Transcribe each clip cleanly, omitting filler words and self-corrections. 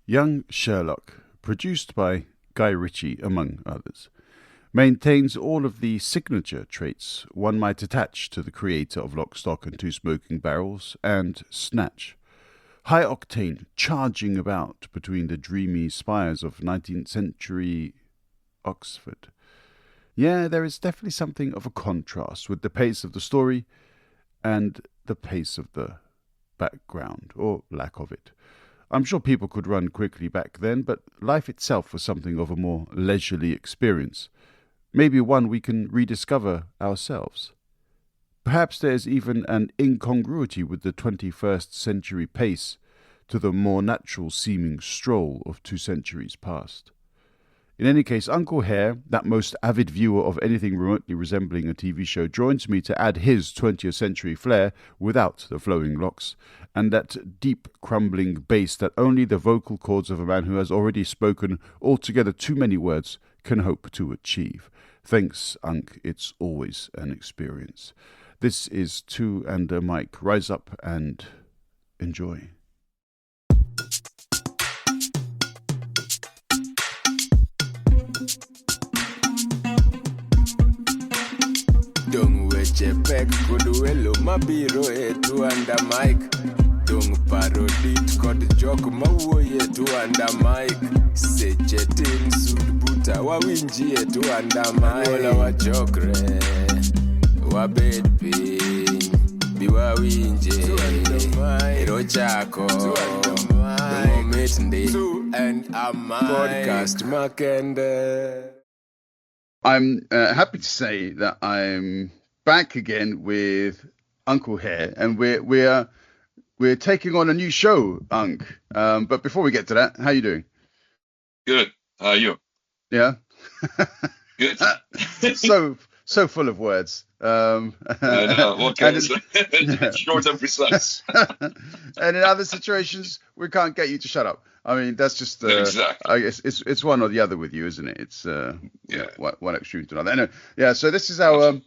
Young Sherlock, produced by Guy Ritchie, among others, maintains all of the signature traits one might attach to the creator of Lock, Stock and Two Smoking Barrels and Snatch. High octane, charging about between the dreamy spires of 19th century Oxford. Yeah, there is definitely something of a contrast with the pace of the story and the pace of the background, or lack of it. I'm sure people could run quickly back then, but life itself was something of a more leisurely experience. Maybe one we can rediscover ourselves. Perhaps there's even an incongruity with the 21st century pace to the more natural-seeming stroll of 2 centuries past. In any case, Uncle Hare, that most avid viewer of anything remotely resembling a TV show, joins me to add his 20th century flair without the flowing locks, and that deep, crumbling bass that only the vocal cords of a man who has already spoken altogether too many words can hope to achieve. Thanks, Unc, it's always an experience. This is TwoandaMic. Rise up and enjoy. Dong weche pek kod welo mabiro e TwoandaMic. Dong parodit kod jok mawuoye TwoandaMic. Seche tin sud buta wawinji e TwoandaMic. Wola wachokre, wabed piny, bi wawinje ero chako. Dongo mit ndi podcast makende. I'm happy to say that I'm back again with Uncle Hare, and we're taking on a new show, Unc. But before we get to that, how you doing? Good. How are you? Yeah. Good. so full of words. I know. What can I say? Short and precise. And in other situations, we can't get you to shut up. I mean, that's just exactly. I guess it's one or the other with you, isn't it? It's one extreme to another. Anyway, yeah. So this is our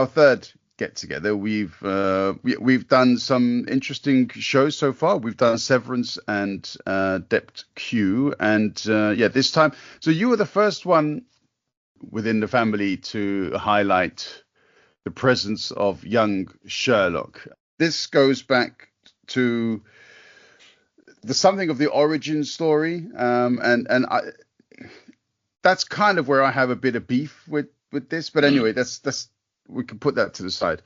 third get together. We've done some interesting shows so far. We've done Severance and Dept Q, and this time. So you were the first one within the family to highlight the presence of young Sherlock. This goes back to something of the origin story, and that's kind of where I have a bit of beef with this. But anyway, that's we can put that to the side.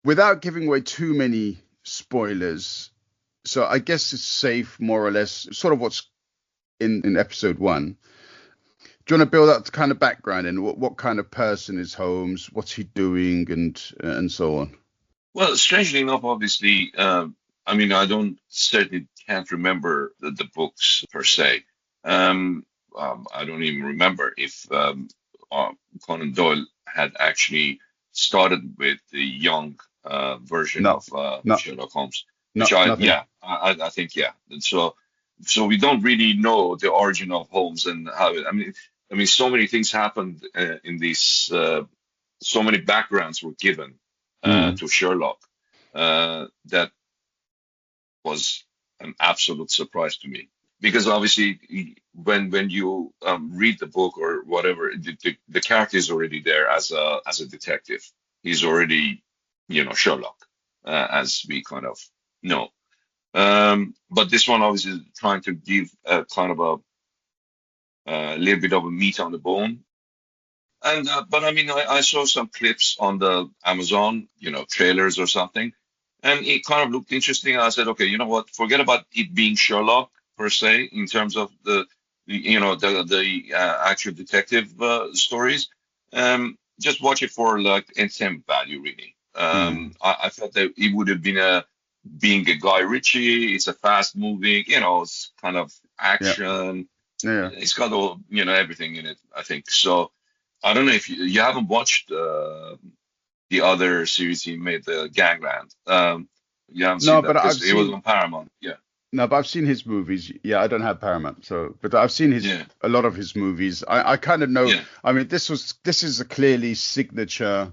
Without giving away too many spoilers, so I guess it's safe, more or less, sort of what's in episode 1. Do you want to build up the kind of background and what kind of person is Holmes? What's he doing, and so on? Well, strangely enough, obviously, I mean, I certainly can't remember the books per se. I don't even remember if Conan Doyle had actually started with the young version of Sherlock Holmes. I think, yeah. And so we don't really know the origin of Holmes and how. I mean, so many things happened in these. So many backgrounds were given to Sherlock that was an absolute surprise to me, because obviously when you read the book or whatever, the character is already there as a detective. He's already Sherlock, as we kind of know. But this one obviously is trying to give a kind of a little bit of a meat on the bone. And but I mean, I saw some clips on the Amazon, trailers or something, and it kind of looked interesting. I said, okay, you know what? Forget about it being Sherlock per se in terms of the actual detective stories. Just watch it for like entertainment value, really. I thought that it would have been being a Guy Ritchie. It's a fast moving, it's kind of action. Yeah. It's got all, everything in it, I think. So I don't know if you haven't watched the other series he made, the Gangland. You haven't seen that, but it was on Paramount. Yeah. No, but I've seen his movies. Yeah, I don't have Paramount, but I've seen a lot of his movies. I kind of know. Yeah. I mean, this is a clearly signature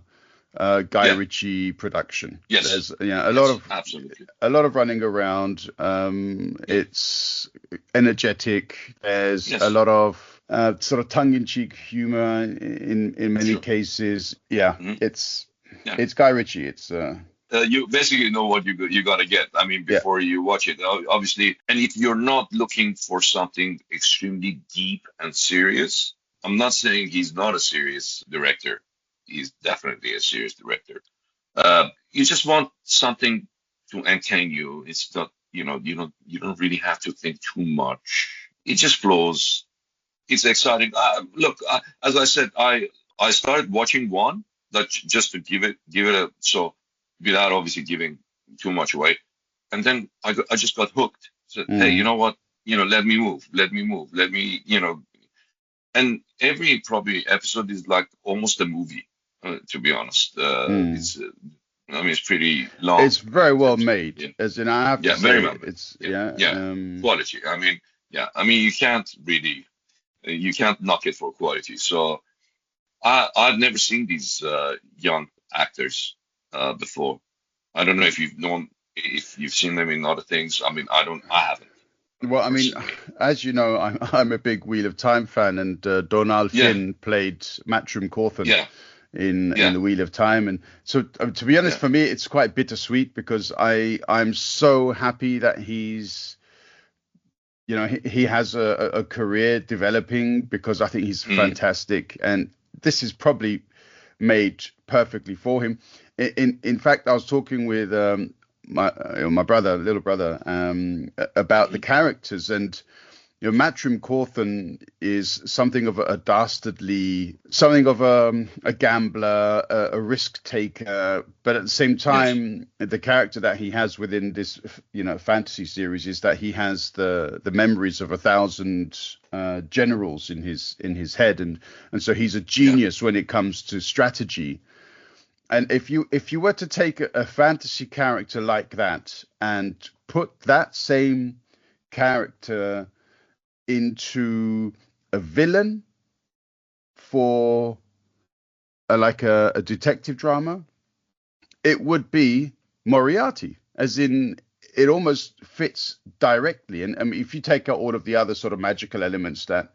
Guy Ritchie production. Yes. There's a lot of running around. It's energetic. There's a lot of sort of tongue-in-cheek humor in many cases. Yeah, it's Guy Ritchie. It's you basically know what you got to get. I mean, before you watch it, obviously. And if you're not looking for something extremely deep and serious, I'm not saying he's not a serious director. He's definitely a serious director. You just want something to entertain you. It's not, you don't really have to think too much. It just flows. It's exciting. Look, as I said, I started watching one that just to give it without obviously giving too much away, and then I just got hooked. So hey, you know what? Let me move. Let me, and every probably episode is like almost a movie. To be honest, it's pretty long. It's very well made, as in I have to say, very well. It's quality. You can't knock it for quality. So I've never seen these young actors before. I don't know if you've seen them in other things. I haven't. Well, I mean, as you know, I'm a big Wheel of Time fan, and Donald Finn played Matrim Cawthon in the Wheel of Time, and so to be honest, for me, it's quite bittersweet because I'm so happy that he's, he has a career developing, because I think he's fantastic, and this is probably made perfectly for him. In fact, I was talking with my little brother, about the characters, and Matrim Cawthon is something of a dastardly, something of a gambler, a risk taker, but at the same time, the character that he has within this fantasy series is that he has the memories of 1,000 generals in his head, and so he's a genius when it comes to strategy. And if you were to take a fantasy character like that and put that same character into a villain for a detective drama, it would be Moriarty, as in it almost fits directly. And I mean, if you take out all of the other sort of magical elements that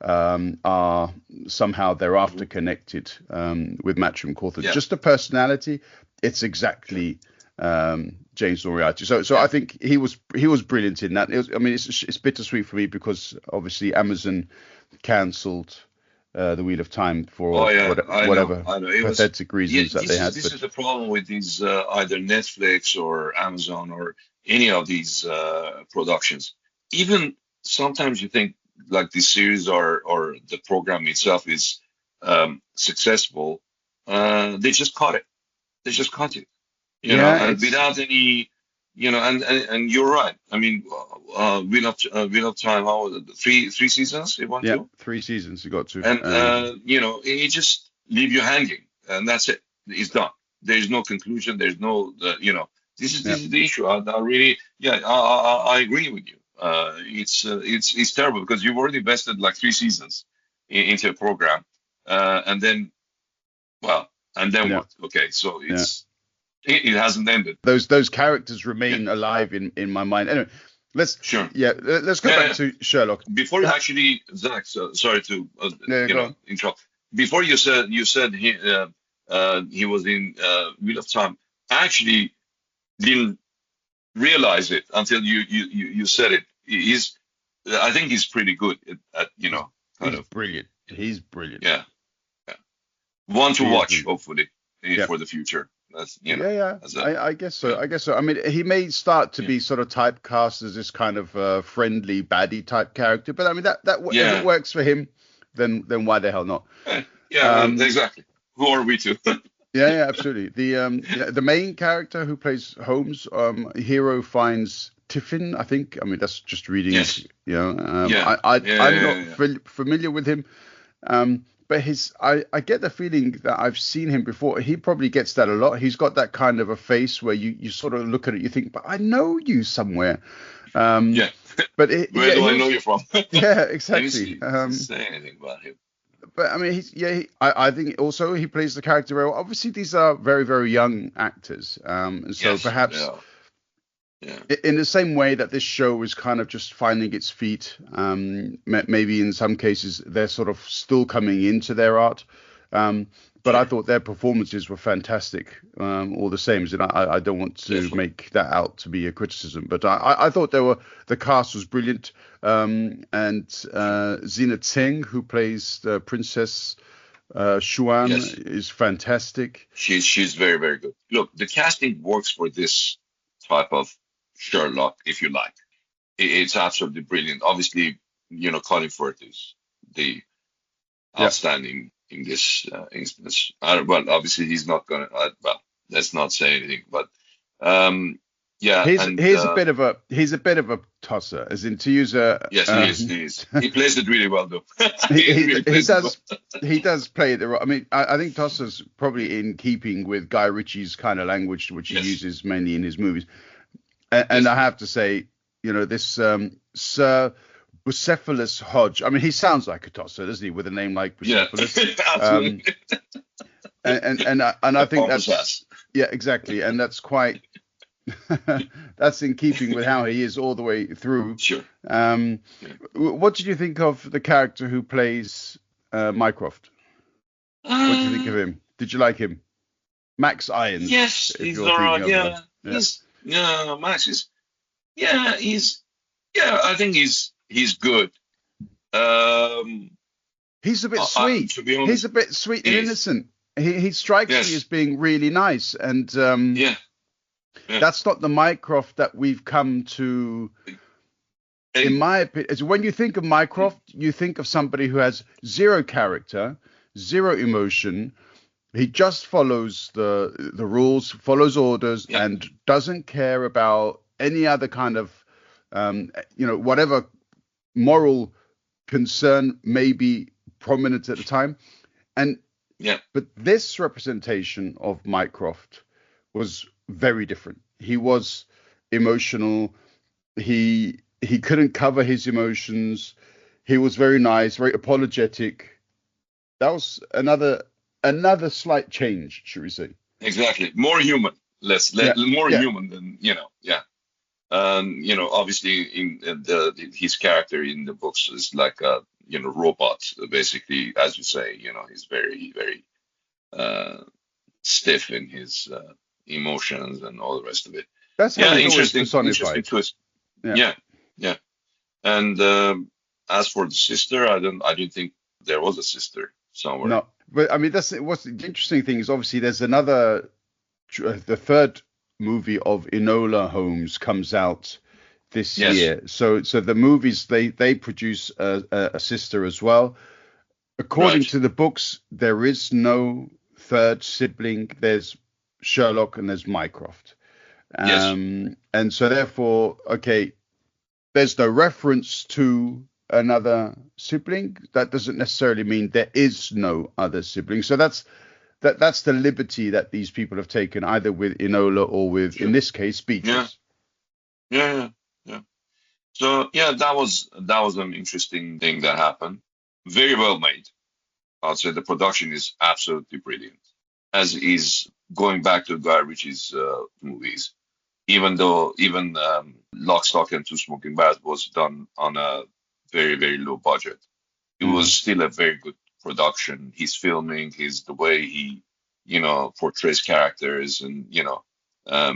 are somehow thereafter connected with Matrim Cawthon, just the personality, it's exactly James Moriarty. So I think he was brilliant in that. It's bittersweet for me because obviously Amazon cancelled the Wheel of Time for whatever pathetic reasons that they had. This is the problem with these either Netflix or Amazon or any of these productions. Even sometimes you think like this series or the program itself is successful, they just cut it. And without any, and you're right. I mean, Wheel of Time, how was it? Three seasons it went to? 3 seasons it got to. And, it just leave you hanging, and that's it. It's done. There's no conclusion. There's no, this is the issue. I really, I agree with you. It's terrible because you've already invested like 3 seasons into a program, and then what? Okay, so it hasn't ended. Those characters remain alive in my mind. Anyway, let's go back to Sherlock. Before you actually, Zach, sorry to interrupt. Before you said he was in Wheel of Time. I actually didn't realize it until you said it. I think he's pretty good at brilliant. He's brilliant. Yeah. One to watch, hopefully, for the future. That's I guess so. I mean, he may start to be sort of typecast as this kind of friendly baddie type character, but I mean that if it works for him, then why the hell not? Exactly. Who are we to? Yeah, absolutely. The main character who plays Holmes, Hero finds Tiffin, I think. I mean, that's just reading. Yes. I'm not familiar with him. But I get the feeling that I've seen him before. He probably gets that a lot. He's got that kind of a face where you sort of look at it, you think, but I know you somewhere. But where do I know you from? Yeah, exactly. Say anything about him. but I mean, I think also he plays the character very well. Obviously, these are very, very young actors, and so Yes. perhaps Yeah. in the same way that this show is kind of just finding its feet, maybe in some cases they're sort of still coming into their art. But I thought their performances were fantastic, all the same. And I don't want to make that out to be a criticism, but I thought the cast was brilliant. And Zina Tseng, who plays the Princess Xuan, is fantastic. She's very, very good. Look, the casting works for this type of Sherlock, if you like. It's absolutely brilliant. Obviously, Colin Firth is the outstanding in this instance. Well, obviously he's not gonna. Well, let's not say anything. But he's a bit of a tosser, as in to use a. Yes, he is. He plays it really well, though. He does play it. I mean, I think Tosser's probably in keeping with Guy Ritchie's kind of language, which he uses mainly in his movies. And I have to say, this Sir Bucephalus Hodge. I mean, he sounds like a tosser, doesn't he, with a name like Bucephalus? And I think that's exactly, and that's quite that's in keeping with how he is all the way through. Sure. What did you think of the character who plays Mycroft? What did you think of him? Did you like him? Max Irons. Yes, he's all right. Max is. I think he's good. He's a bit sweet. To be honest, he's a bit sweet and innocent. He strikes me as being really nice, and that's not the Mycroft that we've come to. In my opinion, when you think of Mycroft, you think of somebody who has zero character, zero emotion. He just follows the rules, follows orders, and doesn't care about any other kind of, whatever moral concern may be prominent at the time. But this representation of Mycroft was very different. He was emotional. He couldn't cover his emotions. He was very nice, very apologetic. That was another slight change, should we say? Exactly, more human, human than obviously in his character in the books is like a robot, basically, as you say. He's very, very stiff in his emotions and all the rest of it. That's how interesting twist. Yeah. And as for the sister, I didn't think there was a sister somewhere. No. But I mean, what's the interesting thing is obviously there's the third movie of Enola Holmes comes out this year. So the movies they produce a sister as well. According to the books, there is no third sibling. There's Sherlock and there's Mycroft. And so therefore, there's no reference to another sibling. That doesn't necessarily mean there is no other sibling. So that's the liberty that these people have taken, either with Enola or with, in this case, Beatrice. Yeah. So that was an interesting thing that happened. Very well made. I'd say the production is absolutely brilliant. As is going back to Guy Ritchie's movies, even Lock, Stock and Two Smoking Barrels was done on a very, very low budget. It was still a very good production. His filming, the way he, portrays characters and,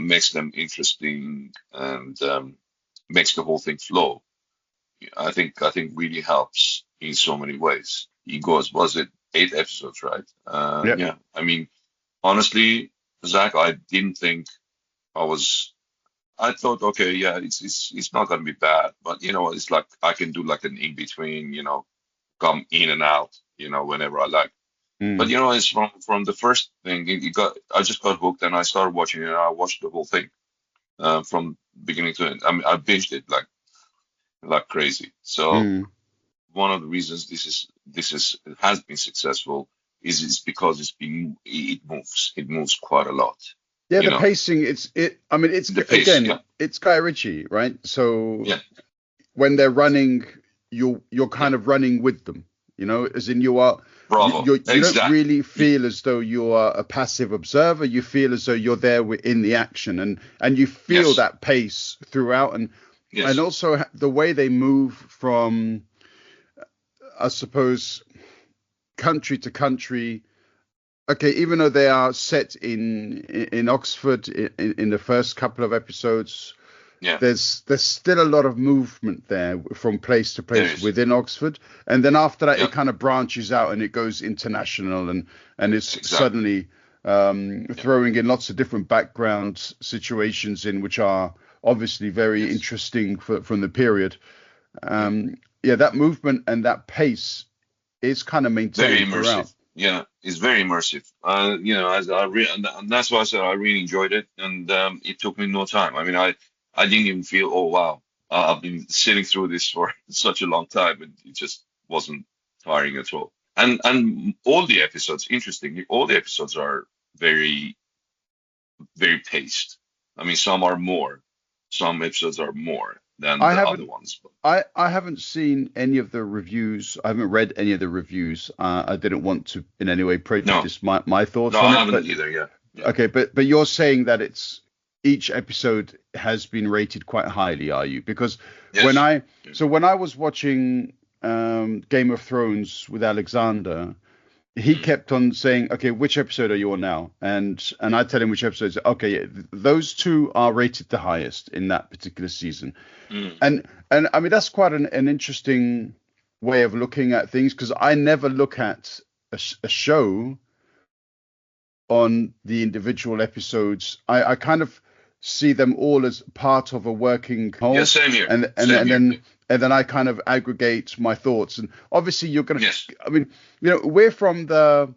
makes them interesting and makes the whole thing flow. I think really helps in so many ways. He goes, was it 8 episodes, right? Yeah. I mean, honestly, Zach, I didn't think I thought, it's not going to be bad, but it's like I can do like an in between, come in and out, whenever I like. But it's from the first thing. I just got hooked and I started watching it. And I watched the whole thing from beginning to end. I mean, I binged it like crazy. So one of the reasons this has been successful is because it moves quite a lot. Yeah, the pacing. It's Guy Ritchie, right? So when they're running, you're kind of running with them. as in you are. Bravo. You don't Exactly. really feel as though you are a passive observer. You feel as though you're there in the action, and you feel Yes. that pace throughout, and Yes. also the way they move from, I suppose, country to country. Okay, even though they are set in Oxford in the first couple of episodes, Yeah. there's still a lot of movement there from place to There place is. within Oxford, and then after that Yeah. it kind of branches out and it goes international, and it's Exactly. suddenly throwing in lots of different background situations in which are obviously very interesting from the period. That movement and that pace is kind of Very maintained throughout. immersive. Yeah, it's very immersive. As and that's why I said I really enjoyed it, and it took me no time. I mean, I didn't even feel, oh wow, I've been sitting through this for such a long time, and it just wasn't tiring at all. And all the episodes, interestingly, all the episodes are very very paced. I mean, some episodes are more than I the other haven't ones. But I haven't seen any of the reviews. I haven't read any of the reviews. I didn't want to in any way no, prejudice my thoughts no, on I it. But haven't either. Yeah, yeah, okay, but you're saying that each episode has been rated quite highly, are you? Because when yes, I when I was watching Game of Thrones with Alexander, he mm, kept on saying, "Okay, which episode are you on now?" And I tell him which episodes. Okay, yeah, those two are rated the highest in that particular season. mm, And I mean that's quite an interesting way of looking at things, because I never look at a show on the individual episodes. I kind of see them all as part of a working yeah, whole, same here, and same here. then I kind of aggregate my thoughts. And obviously you're gonna, Yes, I mean, we're from the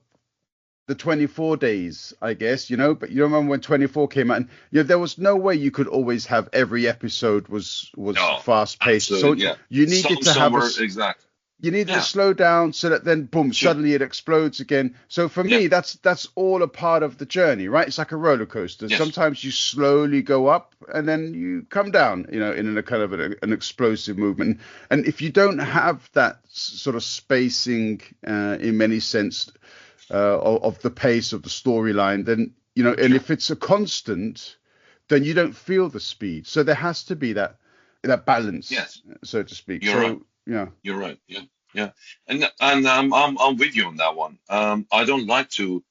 24 days, I guess, but you remember when 24 came out, and there was no way you could always have every episode was no, fast paced. So absolutely, yeah. you needed to Some have were exact. you needed to Yeah, slow down so that then boom, sure. suddenly it explodes again. So for Yeah, me, that's all a part of the journey, right? It's like a roller coaster. yes, Sometimes you slowly go up and then you come down, in a kind of an explosive movement. And if you don't have that sort of spacing in many sense of the pace of the storyline, then and sure. if it's a constant, then you don't feel the speed. So there has to be that balance, Yes, so to speak. you're right. So yeah. You're right. Yeah, yeah. And I'm with you on that one. I don't like to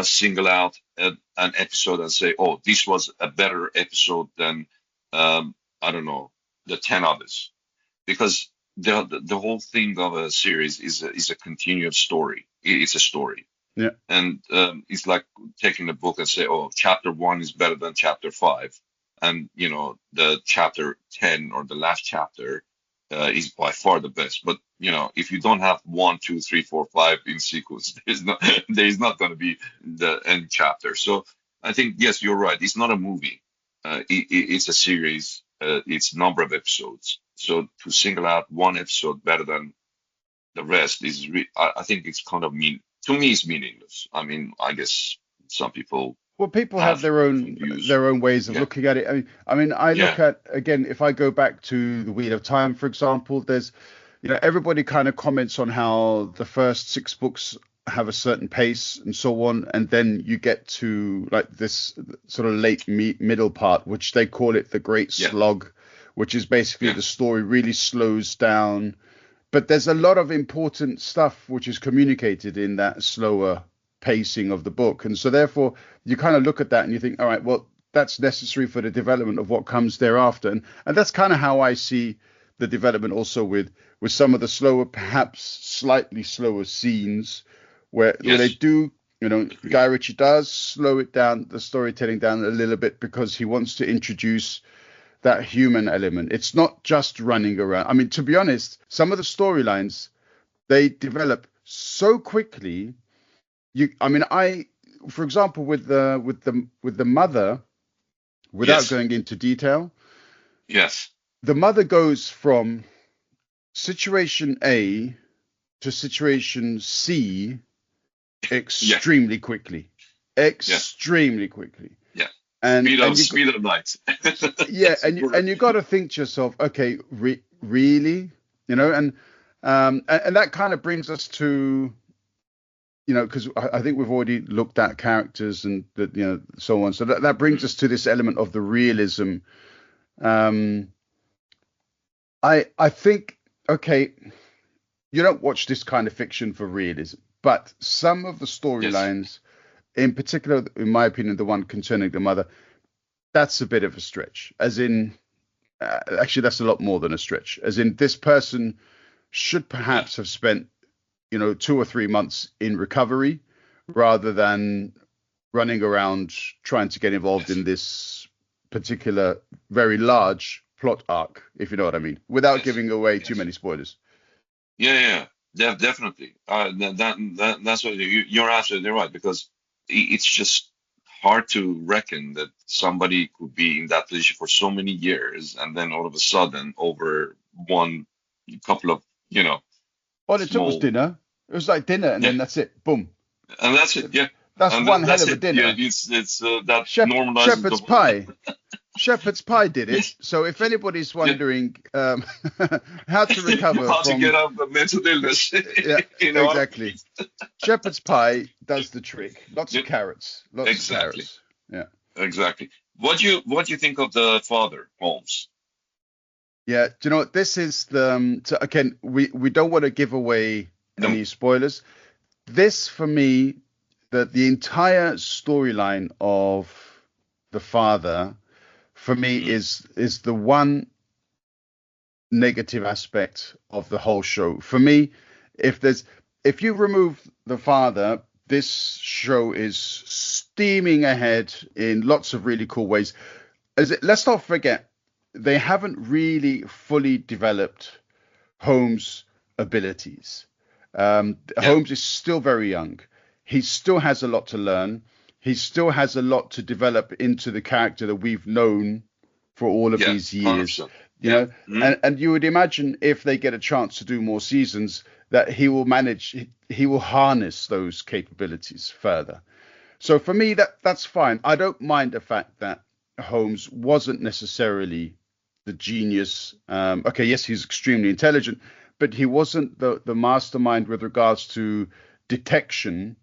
single out an episode and say, oh, this was a better episode than I don't know, the 10 others, because the whole thing of a series is a continuous story. It's a story. Yeah. And it's like taking a book and say, oh, chapter 1 is better than chapter 5, and the chapter 10 or the last chapter is by far the best. But if you don't have 1, 2, 3, 4, 5 in sequence, there's not going to be the end chapter. So I think, yes, you're right. It's not a movie. It's a series. It's a number of episodes. So to single out one episode better than the rest I think it's kind of to me it's meaningless. I mean, I guess some people Well, people have have their different own views. their own ways of Yeah, looking at it. I mean, I look yeah, at, again, if I go back to the Wheel of Time, for example, there's, everybody kind of comments on how the first 6 books have a certain pace and so on, and then you get to like this sort of late middle part, which they call it the Great yeah, Slog, which is basically yeah, the story really slows down. But there's a lot of important stuff which is communicated in that slower pacing of the book. And so therefore you kind of look at that and you think, all right, well, that's necessary for the development of what comes thereafter. And that's kind of how I see the development also with some of the slower, perhaps slightly slower scenes where they yes, do, agreed. Guy Ritchie does slow it down, the storytelling down a little bit, because he wants to introduce that human element. It's not just running around. I mean, to be honest, some of the storylines, they develop so quickly. For example, with the mother, without Yes, going into detail, yes, the mother goes from situation A to situation C yeah, extremely quickly, yeah, extremely quickly. yeah. And Speed of light. yeah, That's correct. and you got to think to yourself, okay, really, and And that kind of brings us to, because I think we've already looked at characters and so on. So that brings us to this element of the realism. I think, okay, you don't watch this kind of fiction for realism, but some of the storylines, in particular, in my opinion, the one concerning the mother, that's a bit of a stretch. As in, actually, that's a lot more than a stretch. As in, this person should perhaps have spent, 2 or 3 months in recovery rather than running around trying to get involved in this particular very large plot arc, if you know what I mean, without giving away too many spoilers. Yeah, definitely. That's what you're absolutely right, because it's just hard to reckon that somebody could be in that position for so many years, and then all of a sudden, over one couple of, All it took was dinner. It was like dinner, and then that's it. Boom. And that's it. Yeah. That's and one hell of a dinner. Yeah, it's that normalizes shepherd's pie. Shepherd's pie did it. So if anybody's wondering how to recover how from to get out of mental illness, exactly. Shepherd's pie does the trick. Lots of carrots. Lots of carrots. Yeah. Exactly. What do you think of the father, Holmes? Yeah. Do you know what this is? So again, we don't want to give away any spoilers. This, for me, the entire storyline of the father, for me, is the one negative aspect of the whole show. For me, if you remove the father, this show is steaming ahead in lots of really cool ways. Let's not forget, they haven't really fully developed Holmes' abilities. Holmes is still very young. He still has a lot to learn. He still has a lot to develop into the character that we've known for all of these years. 100%. And you would imagine, if they get a chance to do more seasons, that he will harness those capabilities further. So for me, that's fine. I don't mind the fact that Holmes wasn't necessarily the genius. Okay, yes, he's extremely intelligent, but he wasn't the mastermind with regards to detection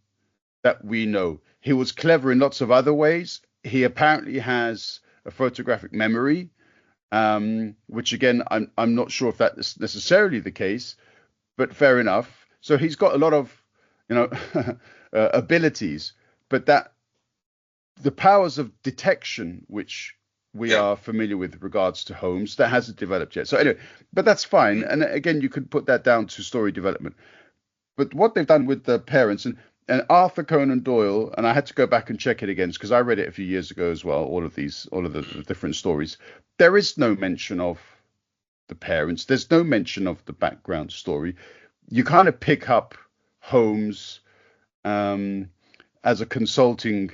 that we know. He was clever in lots of other ways. He apparently has a photographic memory, which again, I'm not sure if that is necessarily the case, but fair enough. So he's got a lot of, abilities, but that the powers of detection, which we are familiar with regards to Holmes, that hasn't developed yet. So anyway, but that's fine. And again, you could put that down to story development. But what they've done with the parents and Arthur Conan Doyle, and I had to go back and check it again because I read it a few years ago as well, all of the different stories. There is no mention of the parents. There's no mention of the background story. You kind of pick up Holmes as a consulting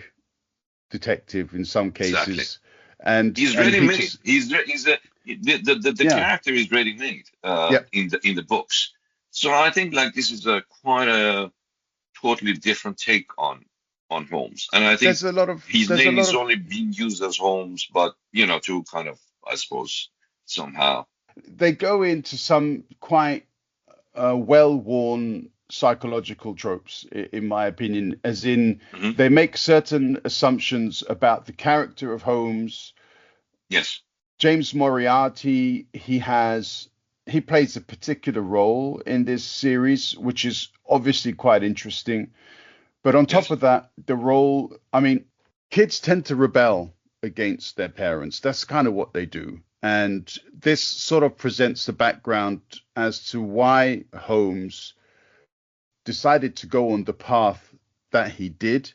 detective in some cases. Exactly. And he's ready-made. The character is ready-made in the books. So I think this is quite a totally different take on Holmes, and I think there's a lot of his name is only being used as Holmes, but to kind of, I suppose, somehow they go into some quite well-worn psychological tropes, in my opinion, as in they make certain assumptions about the character of Holmes. Yes. James Moriarty, he plays a particular role in this series, which is obviously quite interesting. But on top of that, the role, kids tend to rebel against their parents. That's kind of what they do. And this sort of presents the background as to why Holmes decided to go on the path that he did.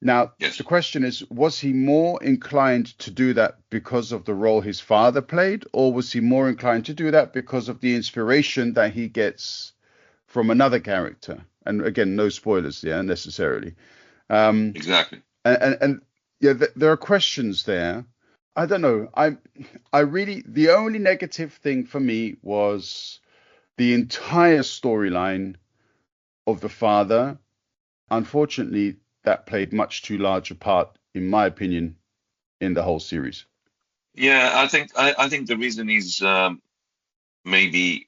Now, the question is, was he more inclined to do that because of the role his father played, or was he more inclined to do that because of the inspiration that he gets from another character? And again, no spoilers there necessarily. Exactly. And there are questions there. I don't know. I really, the only negative thing for me was the entire storyline of the father. Unfortunately, that played much too large a part, in my opinion, in the whole series. Yeah, I think the reason is maybe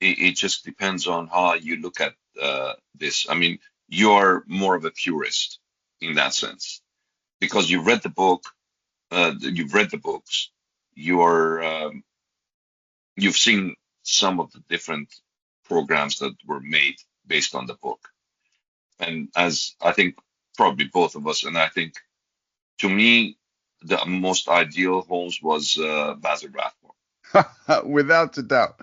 it just depends on how you look at this. I mean, you're more of a purist in that sense because you've read the book, you've read the books, you've seen some of the different programs that were made based on the book. And as I think probably both of us, and I think to me, the most ideal Holmes was Basil Rathbone. Without a doubt.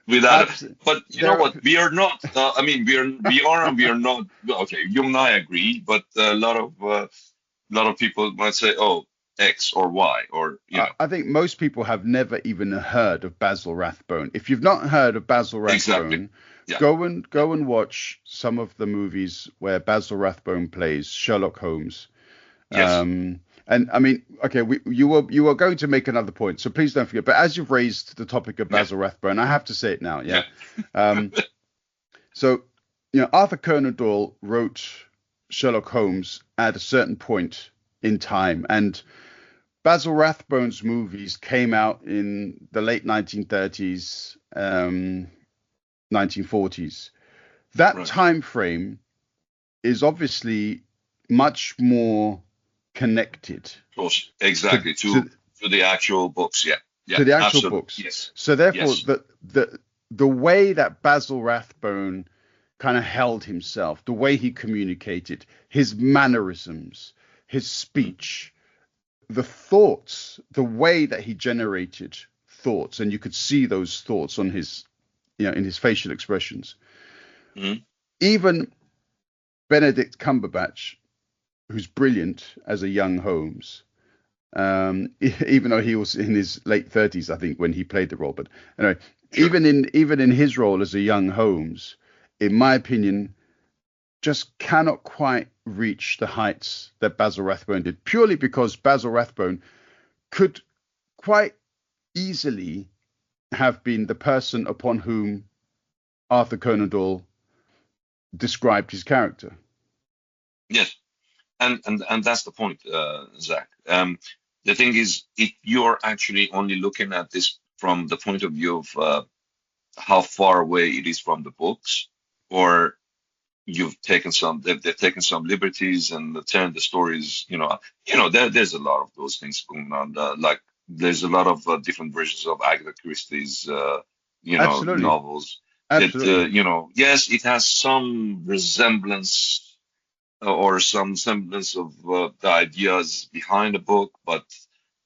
Without it. Abs- But you know there, what? We are not. I mean, we are and we are not. Okay, you and I agree, but a lot of people might say, "Oh, X or Y," or you know. I think most people have never even heard of Basil Rathbone. If you've not heard of Basil Rathbone, Exactly. Yeah. go and watch some of the movies where Basil Rathbone plays Sherlock Holmes. Yes. And I mean, okay, you were going to make another point, so please don't forget. But as you've raised the topic of Basil Rathbone, I have to say it now. Yeah. So, Arthur Conan Doyle wrote Sherlock Holmes at a certain point in time, and Basil Rathbone's movies came out in the late 1930s, 1940s. That time frame is obviously much more connected. Exactly. To the actual books. Yeah. Yeah. To the actual absolutely. books. Yes. So therefore, Yes. the way that Basil Rathbone kind of held himself, the way he communicated, his mannerisms, his speech, the thoughts, the way that he generated thoughts, and you could see those thoughts on his, in his facial expressions. Mhm. Even Benedict Cumberbatch, who's brilliant as a young Holmes, even though he was in his late 30s, I think, when he played the role. But anyway, Sure. even in his role as a young Holmes, in my opinion, just cannot quite reach the heights that Basil Rathbone did, purely because Basil Rathbone could quite easily have been the person upon whom Arthur Conan Doyle described his character. Yes. And that's the point, Zach. The thing is, if you're actually only looking at this from the point of view of how far away it is from the books, or they've taken some liberties and turned the stories, there's a lot of those things going on. Like there's a lot of different versions of Agatha Christie's, Absolutely. novels. Absolutely. That yes, it has some resemblance or some semblance of the ideas behind the book, but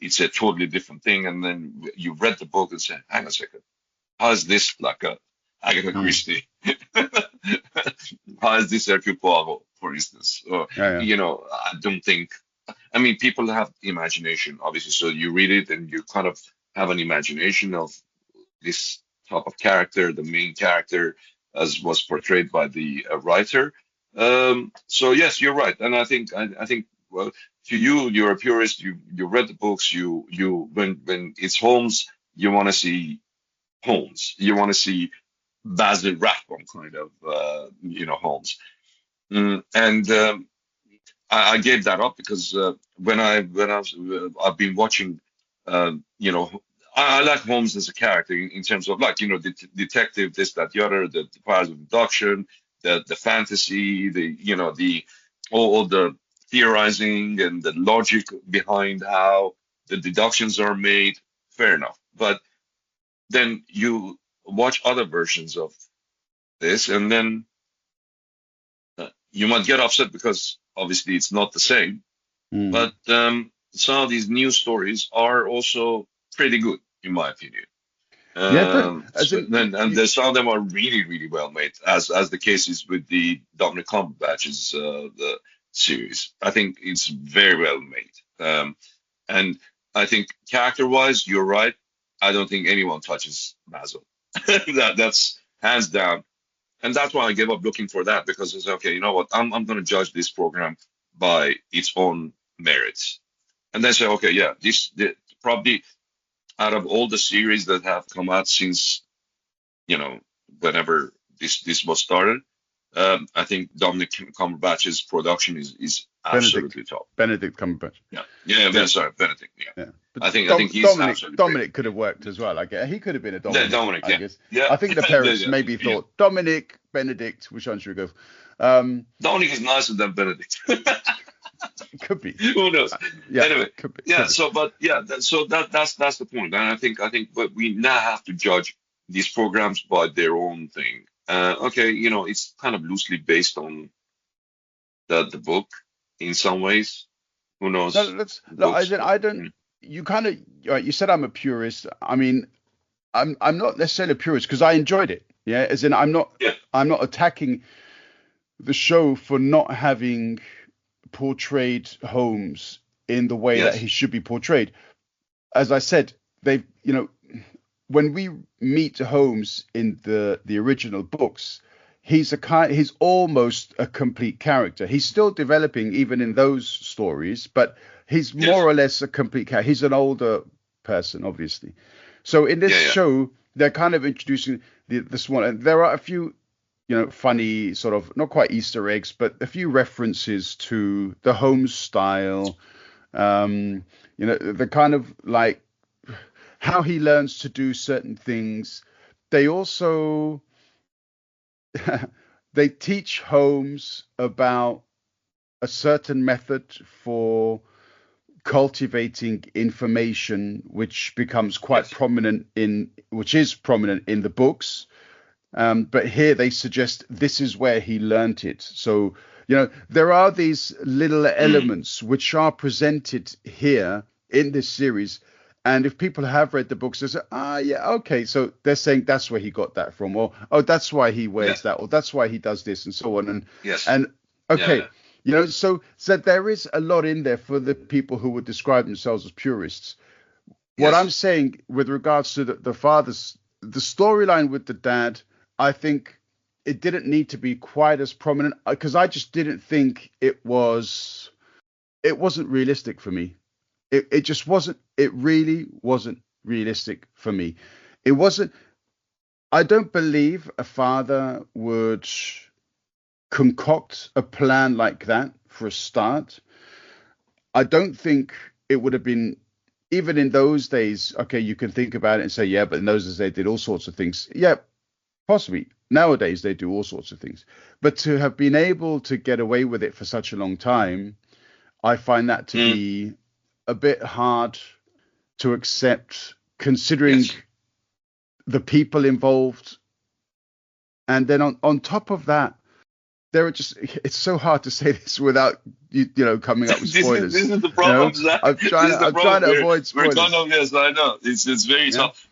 it's a totally different thing. And then you read the book and say, hang on a second, how is this like a Agatha Christie? How is this Hercule Poirot, for instance? Yeah. I don't think. I mean, people have imagination, obviously. So you read it and you kind of have an imagination of this type of character, the main character, as was portrayed by the writer. So yes, you're right, and I think well, to you, you're a purist. You read the books. When it's Holmes, you want to see Holmes. You want to see Basil Rathbone kind of Holmes. And I gave that up because I've been watching, I like Holmes as a character in terms of like detective, this, that, the other, the powers of deduction, the fantasy, all the theorizing and the logic behind how the deductions are made. Fair enough, but then you watch other versions of this, and then you might get upset because obviously it's not the same. But some of these new stories are also pretty good, in my opinion. And some of them are really, really well made, as the case is with the Dominic Cumberbatch's the series. I think it's very well made. And I think character-wise, you're right. I don't think anyone touches Basil. That's hands down. And that's why I gave up looking for that, because it's okay, you know what? I'm going to judge this program by its own merits. And then say, okay, yeah, probably out of all the series that have come out since, whenever this was started, I think Dominic Cumberbatch's production is absolutely top. Benedict Cumberbatch. Sorry, Benedict. Yeah. But I think he's absolutely Dominic could have worked as well. He could have been a Dominic. Dominic, I guess. I think the parents maybe thought Dominic, Benedict, which one should we go for? Dominic is nicer than Benedict. Could be. Who knows? Anyway, could be. That's the point, and I think but we now have to judge these programs by their own thing. Okay, it's kind of loosely based on the book in some ways. Who knows? I don't. You kind of you said I'm a purist. I mean, I'm not necessarily a purist because I enjoyed it. Yeah, as in I'm not attacking the show for not having portrayed Holmes in the way that he should be portrayed. As I said, when we meet Holmes in the original books, he's almost a complete character. He's still developing even in those stories, but he's more or less a complete character. He's an older person, obviously. So in this show, they're kind of introducing the small, and there are a few, funny sort of, not quite Easter eggs, but a few references to the Holmes style, the kind of like how he learns to do certain things. They also, they teach Holmes about a certain method for cultivating information, which becomes quite prominent which is prominent in the books. But here they suggest this is where he learnt it. So, there are these little elements which are presented here in this series. And if people have read the books, they say, okay. So they're saying that's where he got that from, or, that's why he wears that, or that's why he does this, and so on. So there is a lot in there for the people who would describe themselves as purists. What I'm saying with regards to the father's, the storyline with the dad, I think it didn't need to be quite as prominent because I just didn't think it wasn't realistic for me. It just wasn't. It really wasn't realistic for me. It wasn't. I don't believe a father would concoct a plan like that for a start. I don't think it would have been, even in those days. Okay, you can think about it and say, but in those days they did all sorts of things. Yeah, possibly. Nowadays they do all sorts of things. But to have been able to get away with it for such a long time, I find that to be a bit hard to accept, considering the people involved. And then on top of that, it's so hard to say this without coming up with spoilers. This is the problem. I'm trying to avoid spoilers. I know it's very tough.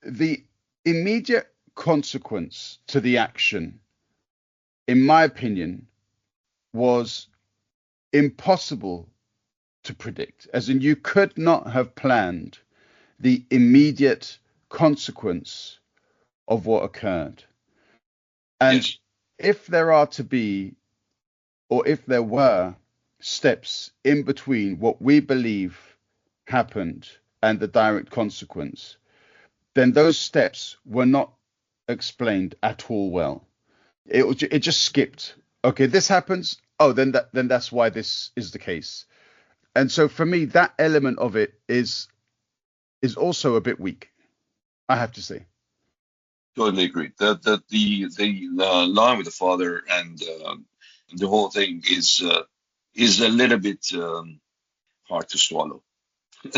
The immediate consequence to the action, in my opinion, was impossible to predict. As in, you could not have planned the immediate consequence of what occurred. And if there are to be, or if there were steps in between what we believe happened and the direct consequence, then those steps were not explained at all well. It just skipped. Okay, this happens. Oh, then that's why this is the case. And so for me, that element of it is also a bit weak, I have to say. Totally agree. The line with the father and the whole thing is a little bit hard to swallow,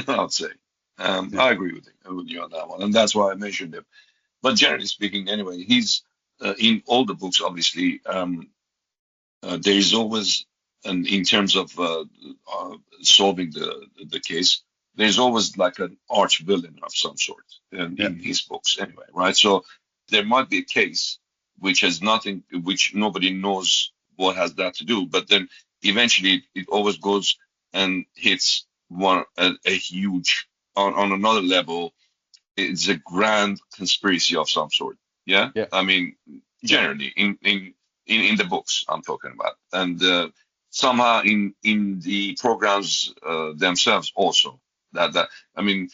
I'd say. I agree with you on that one, and that's why I mentioned him. But generally speaking, anyway, he's in all the books. Obviously, there is always, and in terms of solving the case, there's always like an arch villain of some sort in his books, anyway, right? So there might be a case which nobody knows what has that to do, but then eventually it always goes and hits a huge on another level. It's a grand conspiracy of some sort. Yeah. I mean, generally in the books I'm talking about, and somehow in the programs themselves also. In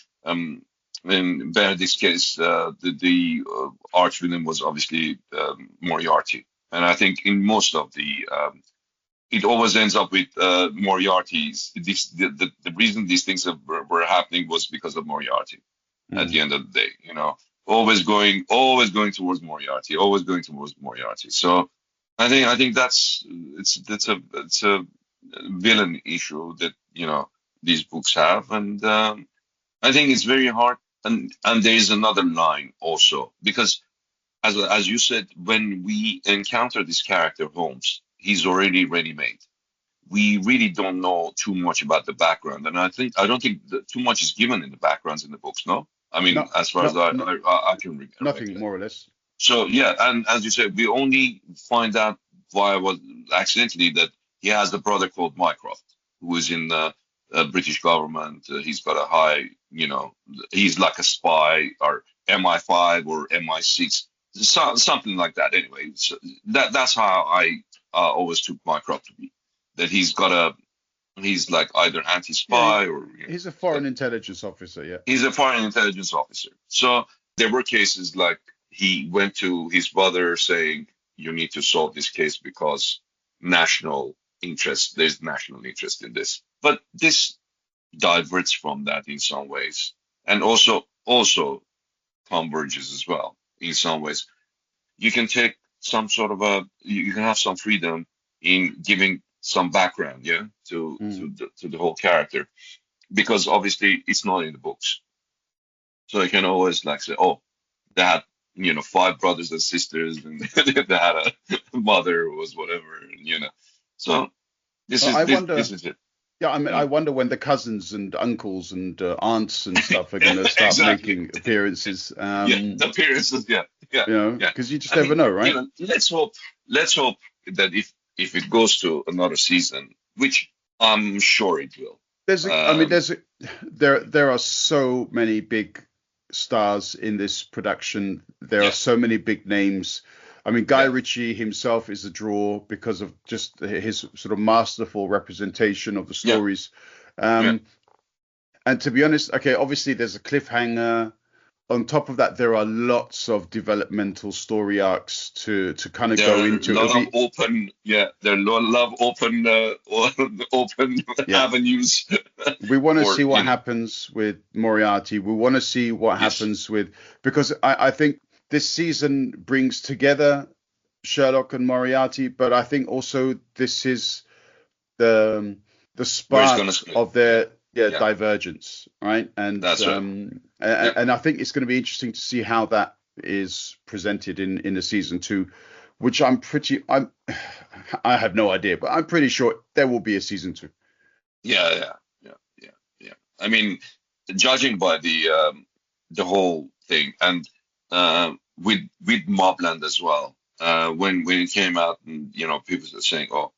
Benedict's case, the arch villain was obviously Moriarty, And I think in most of the it always ends up with Moriarty's. The reason these things were happening was because of Moriarty. At the end of the day, always going towards Moriarty, always going towards Moriarty. So I think it's a villain issue that these books have, and I think it's very hard. And there is another line also, because as you said, when we encounter this character Holmes, he's already ready-made. We really don't know too much about the background, and I don't think that too much is given in the backgrounds in the books. No, I mean, as far as I can read, nothing more or less. So yeah, and as you said, we only find out via what accidentally that he has a brother called Mycroft, who is in the British government. He's got a high, he's like a spy or MI5 or MI6, something like that. Anyway, so that's how I always took Mycroft to be. That he's like either anti-spy or he's a foreign intelligence officer. Yeah, he's a foreign intelligence officer. So there were cases like he went to his brother saying, "You need to solve this case because national interest. There's national interest in this." But this diverts from that in some ways, and also converges as well in some ways. You can take some sort of you can have some freedom in giving some background, to the whole character, because obviously it's not in the books. So you can always like say, oh, they had 5 brothers and sisters, and they had a mother who was whatever, So this is it. Yeah, I mean, I wonder when the cousins and uncles and aunts and stuff are going to start making appearances. Appearances, because you just never know, right? Let's hope that if it goes to another season, which I'm sure it will. There are so many big stars in this production. There are so many big names. I mean, Guy Ritchie himself is a draw because of just his sort of masterful representation of the stories. And to be honest, okay, obviously there's a cliffhanger. On top of that, there are lots of developmental story arcs to kind of go into. There are a lot of open avenues. We want to see what happens with Moriarty. We want to see what happens because I think this season brings together Sherlock and Moriarty, but I think also this is the spark of their divergence, right? And that's and I think it's going to be interesting to see how that is presented in the season 2, which I have no idea, but I'm pretty sure there will be a season 2. Yeah. I mean, judging by the whole thing, and with Mobland as well, when it came out, and people were saying, "Oh,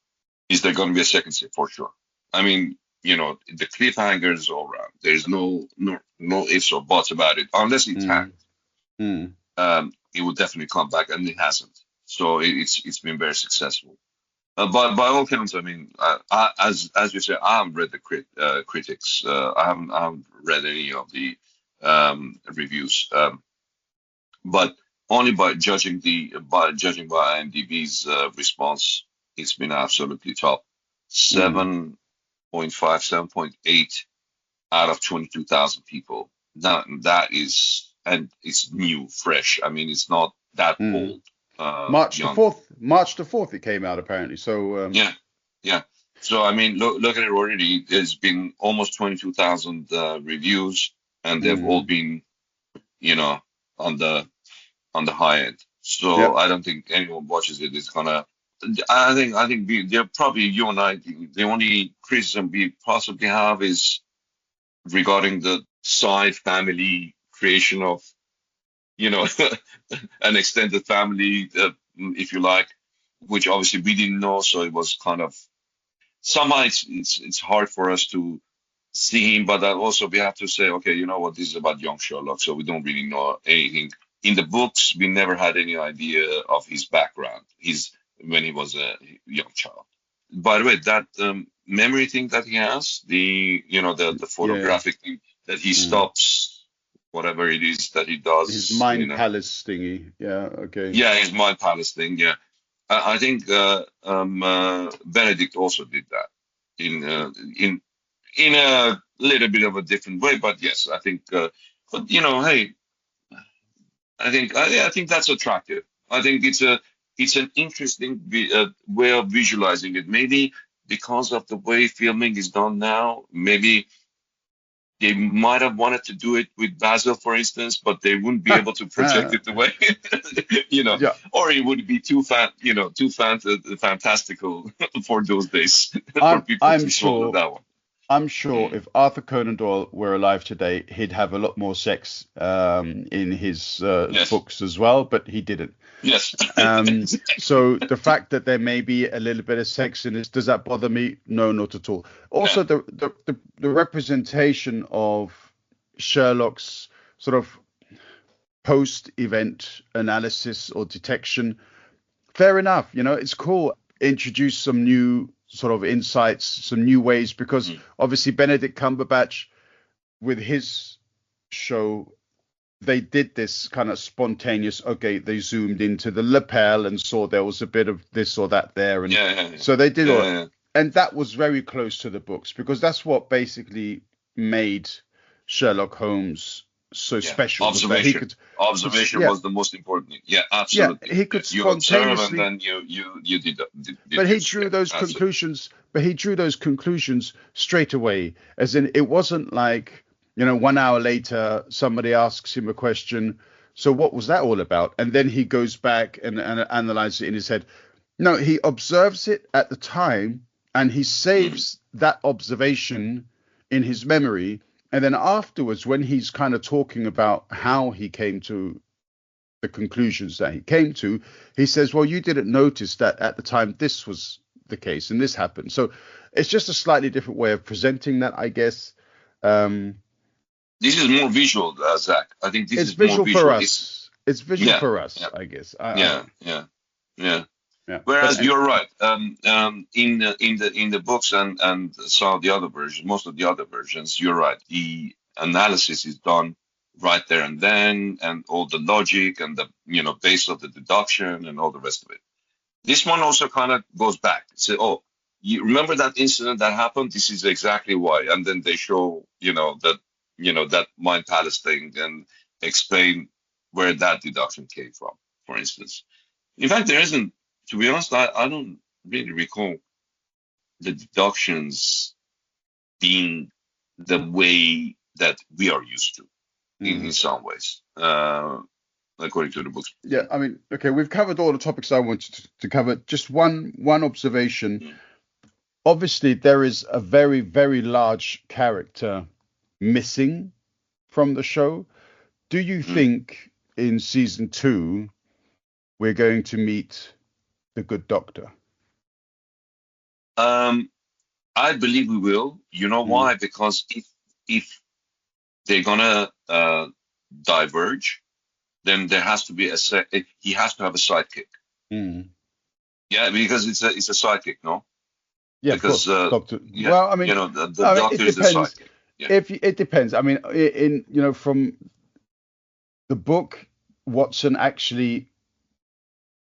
is there going to be a second season?" For sure. I mean, the cliffhangers all around. There's no ifs or buts about it, unless it's hacked. It will definitely come back, and it hasn't. So it's been very successful. But by all accounts, I mean, as you say, I haven't read the critics. I haven't read any of the reviews. But only by judging by IMDb's response, it's been absolutely top. 7.5, 7.8 out of 22,000 people. Now that is, and it's new, fresh. I mean, it's not that old. March the 4th it came out apparently. So yeah. So I mean, look at it already. There's been almost 22,000 reviews, and they've all been, on the high end. So I don't think anyone watches it is gonna. I think they're probably, you and I, the only criticism we possibly have is regarding the side family creation of, an extended family, if you like, which obviously we didn't know. So it was kind of, somehow it's hard for us to see him, but also we have to say, okay, you know what, this is about young Sherlock, so we don't really know anything. In the books, we never had any idea of his background. When he was a young child. By the way, that memory thing that he has, the photographic thing that he stops, whatever it is that he does. His mind palace thingy. Yeah, okay. Yeah, his mind palace thing, yeah. I think Benedict also did that in a little bit of a different way, but yes, I think. But hey, I think that's attractive. I think it's an interesting way of visualizing it. Maybe because of the way filming is done now, maybe they might have wanted to do it with Basil, for instance, but they wouldn't be able to project it the way, Yeah, or it would be fantastical for those days for I'm people I'm to swallow sure that one. I'm sure Mm. if Arthur Conan Doyle were alive today, he'd have a lot more sex in his Yes, books as well, but he didn't. yes, So the fact that there may be a little bit of sex in this, does that bother me? No, not at all. yeah, Also, the representation of Sherlock's sort of post-event analysis or detection, fair enough. It's cool. Introduce some new sort of insights, some new ways, because mm. obviously Benedict Cumberbatch with his show, they did this kind of spontaneous, okay, they zoomed into the lapel and saw there was a bit of this or that there. And Yeah, yeah, yeah, so they did yeah, all, yeah, yeah. and that was very close to the books because that's what basically made Sherlock Holmes so Yeah. special, was that he Observation. could, Observation yeah, was the most important thing. Yeah, yeah, absolutely. he Yeah. could You observe and spontaneously, then you did but he this. drew Yeah, those absolutely. conclusions, straight away, as in it wasn't like, 1 hour later somebody asks him a question, so what was that all about, and then he goes back and analyzes it in his head. No, he observes it at the time and he Mm. saves that observation in his memory, and then afterwards when he's kind of talking about how he came to the conclusions that he came to, he says, well, you didn't notice that at the time this was the case and this happened. So it's just a slightly different way of presenting that, I guess. Um, This is more visual, Zach. I think this it's is more visual for visual. It's us. It's visual yeah, for us, yeah, I guess. I yeah, don't. yeah, yeah. Yeah, but Whereas you're right. In the books and some of the other versions, most of the other versions, you're right. The analysis is done right there and then, and all the logic and the base of the deduction and all the rest of it. This one also kind of goes back. Say, oh, you remember that incident that happened? This is exactly why. And then they show, that mind palace thing and explain where that deduction came from, for instance. In fact, there isn't, to be honest, I don't really recall the deductions being the way that we are used to in mm. some ways, according to the books. Yeah, I mean, okay, we've covered all the topics I wanted to cover. Just one observation. Mm. Obviously, there is a very, very large character missing from the show. Do you Mm. think in season 2 we're going to meet the good doctor? Um, I believe we will. You know Mm, why? Because if they're gonna diverge, then there has to be he has to have a sidekick. mm. Yeah, because it's a sidekick, no? Yeah, of Because course, Doctor. yeah, Well, I mean, the it doctor is the depends. sidekick. Yeah. If it depends. I mean, from the book, Watson actually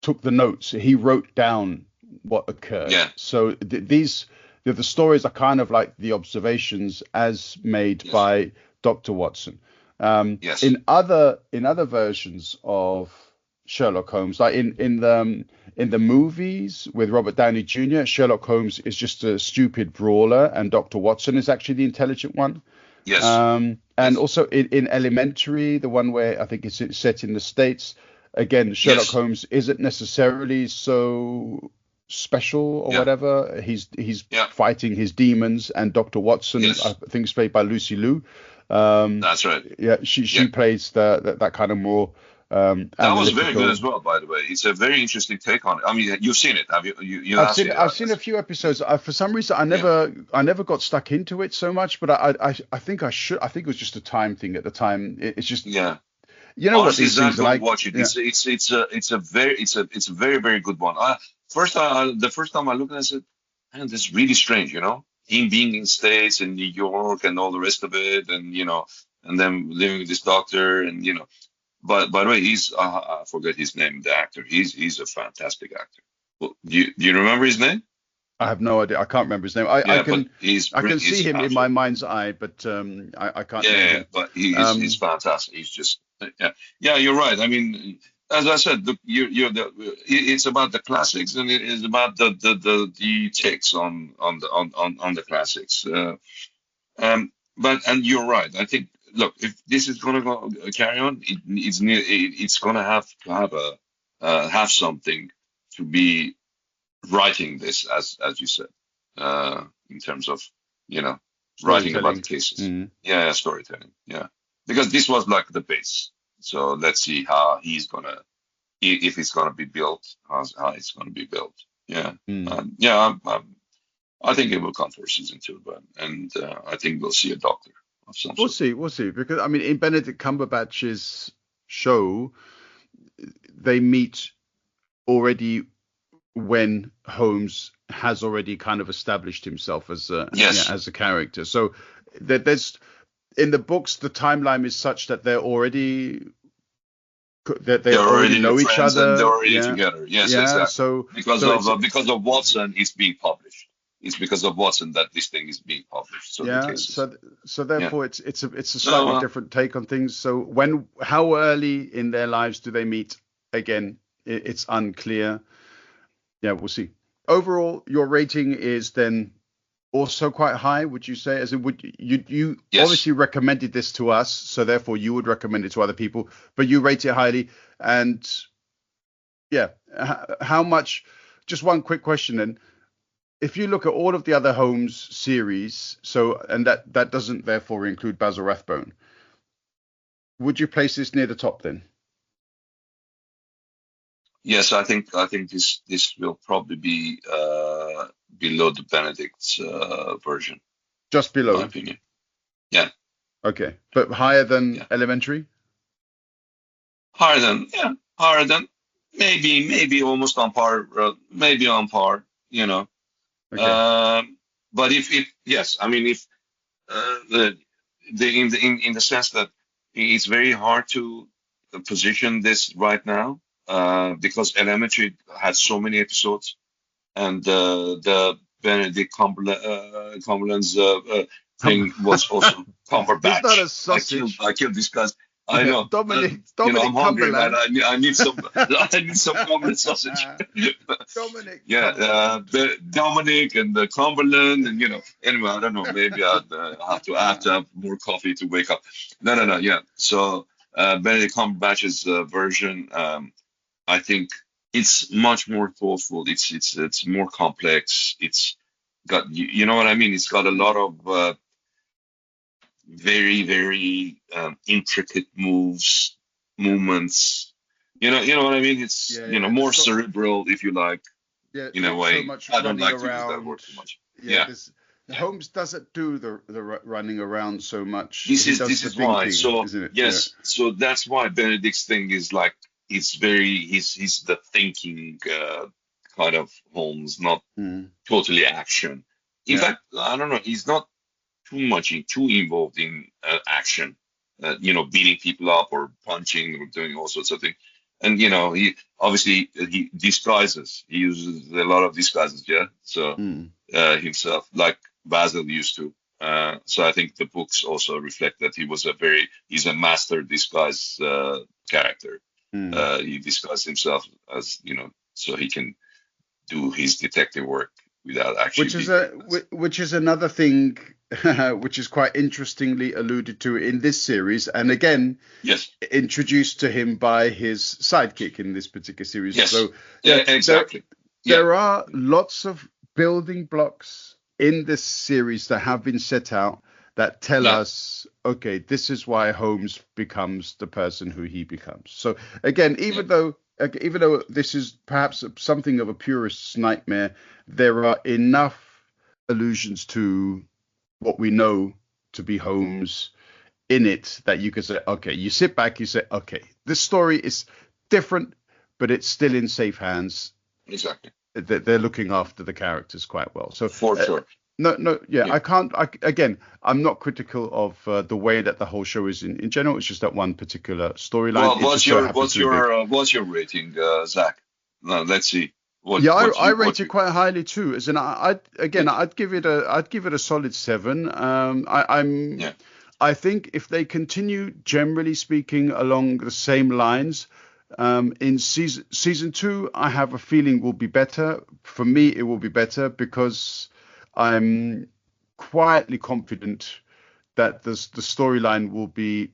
took the notes. He wrote down what occurred. Yeah. So the stories are kind of like the observations as made Yes. by Dr. Watson. Yes. In other versions of Sherlock Holmes, like in the movies with Robert Downey Jr., Sherlock Holmes is just a stupid brawler, and Dr. Watson is actually the intelligent one. Yes. And Yes. also in Elementary, the one where I think it's set in the States, again, Sherlock Yes. Holmes isn't necessarily so special or Yeah. whatever. He's Yeah. fighting his demons, and Dr. Watson, I Yes. think, is played by Lucy Liu. Um, That's right. yeah, she Yeah. plays that kind of more That was very good analytical. as well, by the way. It's a very interesting take on it. I mean, you've seen it, have you? You I've have seen seen it, I've right? seen a few episodes. For some reason, Yeah. I never got stuck into it so much, but I think I should. I think it was just a time thing at the time. It's just, Yeah. you know what Honestly, these Zach, things are don't like. watch it. Yeah. It's a very very good one. The first time I looked at it, I said, man, this is really strange. Him being in States and New York and all the rest of it, and and then living with this doctor, and But by the way, I forget his name, the actor. He's a fantastic actor. Do you remember his name? I have no idea. I can't remember his name. I Yeah, but can see him in my mind's eye, but I can't name him. but he's fantastic. He's just yeah. You're right. I mean, as I said, it's about the classics, and it is about the takes on the classics. But and you're right. I think, look, if this is gonna carry on, it's gonna have to have something to be writing this, as you said, in terms of, writing about the cases. Yeah, storytelling. Yeah, because this was like the base. So let's see how if it's gonna be built, how it's gonna be built. Yeah, I think it will come for season 2, and I think we'll see a doctor of some sort. We'll see, because I mean, in Benedict Cumberbatch's show, they meet already when Holmes has already kind of established himself as a character. So there's, in the books, the timeline is such that they already know each other. They're already together. Yes, exactly. So because of Watson, it's being published. It's because of Watson that this thing is being published. So therefore, it's a slightly different take on things. So how early in their lives do they meet? Again, it's unclear. Yeah, we'll see. Overall, your rating is then also quite high, would you say? As in, would you Yes. obviously recommended this to us, so therefore you would recommend it to other people, but you rate it highly. And yeah, how much? Just one quick question then. If you look at all of the other Holmes series, and that doesn't therefore include Basil Rathbone, would you place this near the top then? Yes, I think this will probably be below the Benedict's version. Just below, in my opinion. Yeah. Okay, but higher than Elementary? Higher than maybe almost on par, maybe on par. Okay. But if yes, I mean, if in the sense that it's very hard to position this right now, because Elementary had so many episodes, and the Benedict Cumberland's thing was also Cumberbatch. It's not a sausage. I killed this guy. I know. Dominic I'm hungry, man. Cumberland. I need some Cumberland sausage. Dominic. Dominic and the Cumberland, and Anyway, I don't know. Maybe I'd have to have more coffee to wake up. No. Yeah. So Benedict Cumberbatch's version, I think it's much more thoughtful. It's more complex. It's got you know what I mean. It's got a lot of very, very intricate movements. You know what I mean. It's more cerebral, if you like. Yeah, in a way. So much I don't like to around. use that word too much. Holmes doesn't do the running around so much. This is why. So isn't it? Yes, so that's why Benedict's thing is like he's the thinking kind of Holmes, not totally action. In fact, I don't know. He's not too involved in action. Beating people up or punching or doing all sorts of things. And he obviously he disguises. He uses a lot of disguises. Yeah. So himself, like Basil used to. So I think the books also reflect that he's a master disguise character. He disguised himself as so he can do his detective work without actually. Which is another thing, which is quite interestingly alluded to in this series, and again, introduced to him by his sidekick in this particular series. Yes. So exactly. There are lots of building blocks in this series that have been set out that tell us, okay, this is why Holmes becomes the person who he becomes. So again, even though this is perhaps something of a purist's nightmare, there are enough allusions to what we know to be Holmes in it that you could say, okay, you sit back, you say, okay, this story is different, but it's still in safe hands. Exactly. They're looking after the characters quite well. So for sure. I'm not critical of the way that the whole show is in general. It's just that one particular storyline. Well, what's your rating, Zach? No, let's see. What Yeah, what I you rate what it you quite highly too. As in, yeah I'd give it a solid 7. yeah I think if they continue, generally speaking, along the same lines, in season 2, I have a feeling will be better. For me, it will be better because I'm quietly confident that the storyline will be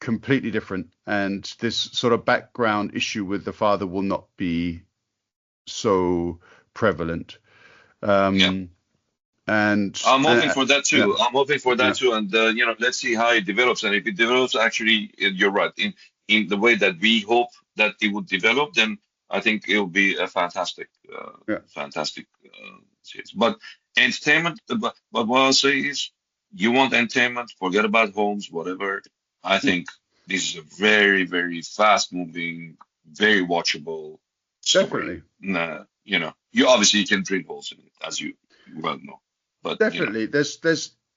completely different, and this sort of background issue with the father will not be so prevalent. yeah. Um, I'm hoping and for that yeah, too. I'm hoping for that yeah, too, and let's see how it develops. And if it develops, actually, you're right in the way that we hope that it would develop, then I think it will be a yeah. fantastic series. But entertainment. But what I'll say is, you want entertainment, forget about Holmes, whatever. I Mm, think this is a very, very fast-moving, very watchable story. definitely, Nah, you obviously you can drill holes in it, as you well know. But definitely. There's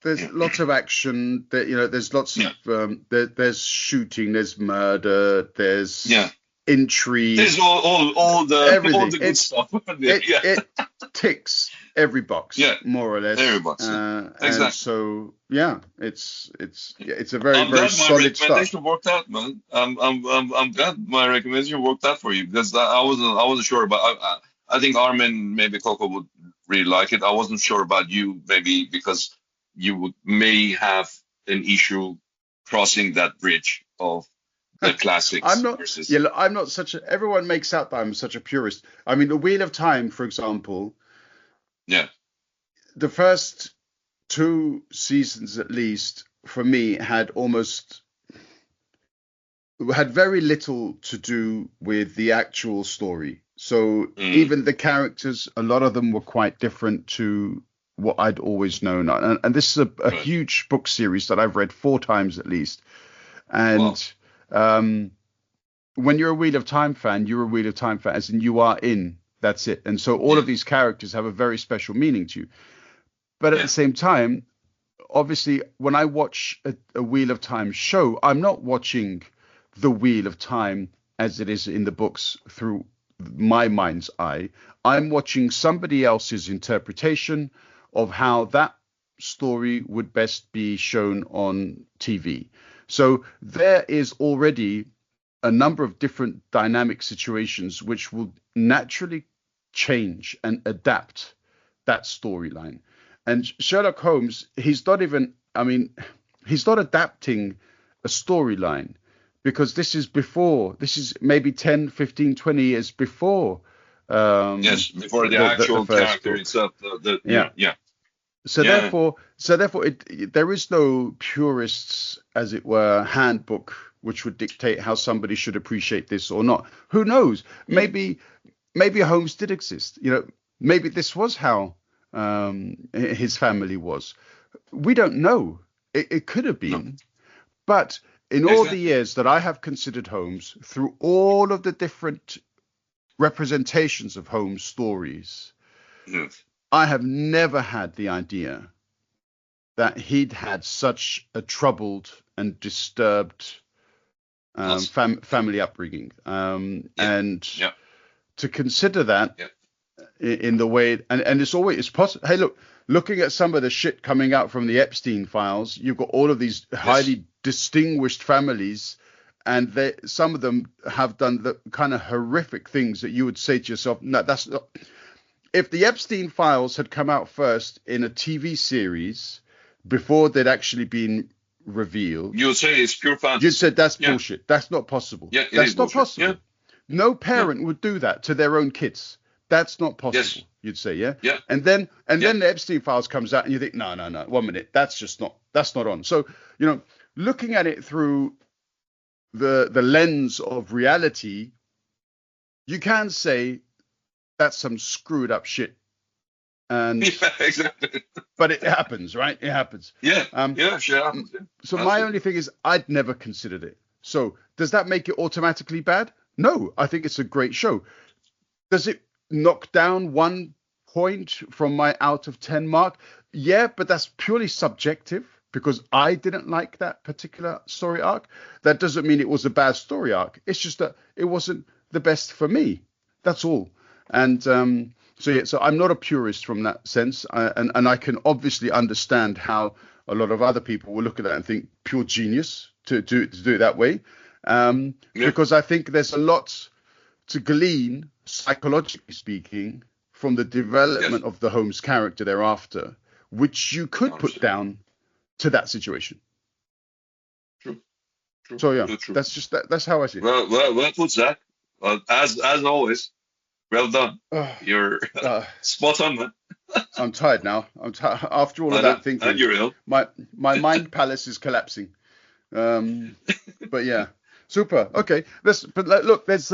yeah, lots of action. There's lots of yeah, there's shooting, there's murder, yeah. there's There's intrigue, all everything. the good stuff. It Yeah, it ticks every box yeah. more or Very less, much. Yeah. and Exactly. so yeah, it's a very I'm very glad my solid start. recommendation worked out, man. I'm glad my recommendation worked out for you because I wasn't sure about. I think Armin, maybe Coco would really like it. I wasn't sure about you, maybe because you may have an issue crossing that bridge of the I'm classics not. Yeah, versus. look, I'm not such a. Everyone makes out that I'm such a purist. I mean, the Wheel of Time, for example, Yeah. the first 2 seasons at least for me had very little to do with the actual story. So Mm, even the characters, a lot of them were quite different to what I'd always known. And this is a right. huge book series that I've read 4 times at least. Wow. And um, when you're a Wheel of Time fan, you're a Wheel of Time fan, as in you are in. That's it. And so all Yeah. of these characters have a very special meaning to you. But at the Yeah. same time, obviously, when I watch a Wheel of Time show, I'm not watching the Wheel of Time as it is in the books through my mind's eye. I'm watching somebody else's interpretation of how that story would best be shown on TV. So there is already a number of different dynamic situations which will naturally change and adapt that storyline. And Sherlock Holmes, he's not adapting a storyline because this is maybe 10, 15, 20 years before Yes. Before the the actual first character book. itself, Yeah. yeah. So Yeah. therefore, there is no purists, as it were, handbook which would dictate how somebody should appreciate this or not. Who knows? Mm, Maybe Holmes did exist. Maybe this was how his family was. We don't know. It could have no. been, but in all the Exactly. years that I have considered Holmes, through all of the different representations of Holmes stories, Yes. I have never had the idea that he'd had such a troubled and disturbed Us. family upbringing, Yeah. and Yeah. to consider that Yeah. in the way, and it's possible. Hey, looking at some of the shit coming out from the Epstein files, you've got all of these Yes. highly distinguished families, and some of them have done the kind of horrific things that you would say to yourself, no, that's not. If the Epstein files had come out first in a TV series before they'd actually been revealed, You would say it's pure you'd fantasy. said that's Yeah. bullshit. That's not possible. Yeah. It is That's not bullshit. Yeah. possible. No Yeah. parent would do that to their own kids. That's not Yes. possible. You'd say, yeah. Yeah. Yeah. And then the Epstein files comes out, and you think, no, no, no. 1 minute, that's not on. So looking at it through the lens of reality, you can say that's some screwed up shit. And Yeah. Exactly. but it happens, right? It happens. Yeah. Um, Yeah. Sure happens. Yeah. so my Absolutely. only thing is I'd never considered it. So does that make it automatically bad? No, I think it's a great show. Does it knock down 1 point from my out of 10 mark? Yeah, but that's purely subjective because I didn't like that particular story arc. That doesn't mean it was a bad story arc. It's just that it wasn't the best for me. That's all. And so I'm not a purist from that sense, and I can obviously understand how a lot of other people will look at that and think pure genius to do it that way, because I think there's a lot to glean, psychologically speaking, from the development of the Holmes character thereafter, which you could put down to that situation. True. So yeah, True. That's how I see it. Well put, Zach. Well, as always, well done. You're spot on, man. I'm tired now. After all of that thinking. And you're ill. My mind palace is collapsing. But yeah, super. Okay, look. There's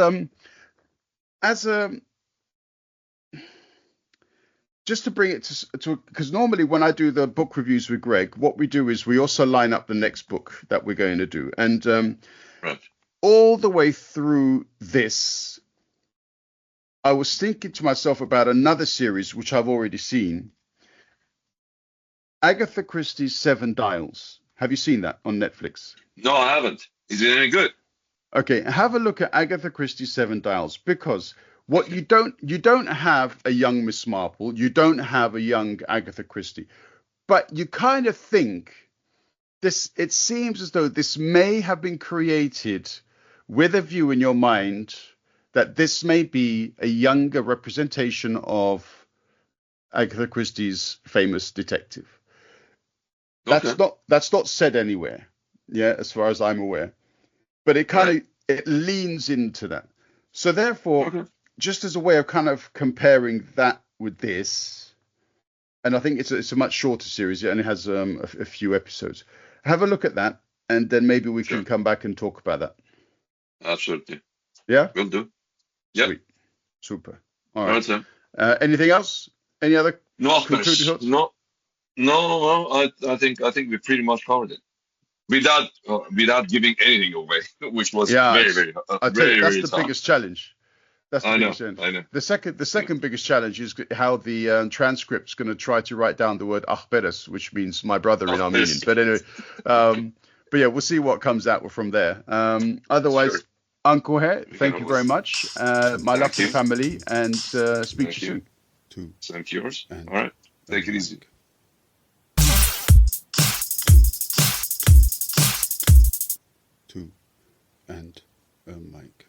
just to bring it to because normally when I do the book reviews with Greg, what we do is we also line up the next book that we're going to do, and right. All the way through this, I was thinking to myself about another series which I've already seen, Agatha Christie's Seven Dials. Have you seen that on Netflix? No, I haven't. Is it any good? Okay, have a look at Agatha Christie's Seven Dials, because what you don't have a young Miss Marple, you don't have a young Agatha Christie, but you kind of think this. It seems as though this may have been created with a view in your mind that this may be a younger representation of Agatha Christie's famous detective. Okay. That's not said anywhere, yeah, as far as I'm aware. But it kind of it leans into that. So therefore, just as a way of kind of comparing that with this, and I think it's a much shorter series. It only has a few episodes. Have a look at that, and then maybe we can come back and talk about that. Absolutely. Yeah? Will do. Yep. Sweet. Super. All right. Sir. Anything else? Any other concluding thoughts? No. I think we pretty much covered it without giving anything away, which was very that's the tough. biggest challenge. That's the biggest challenge. I know. The second biggest challenge is how the transcript's going to try to write down the word Achberes, which means my brother in Armenian. But anyway, but yeah, we'll see what comes out from there. Otherwise, Uncle Hare, thank you very much. My love to the family, and speak to you soon. Thank you. Yours. All right. Take it easy. And a mic.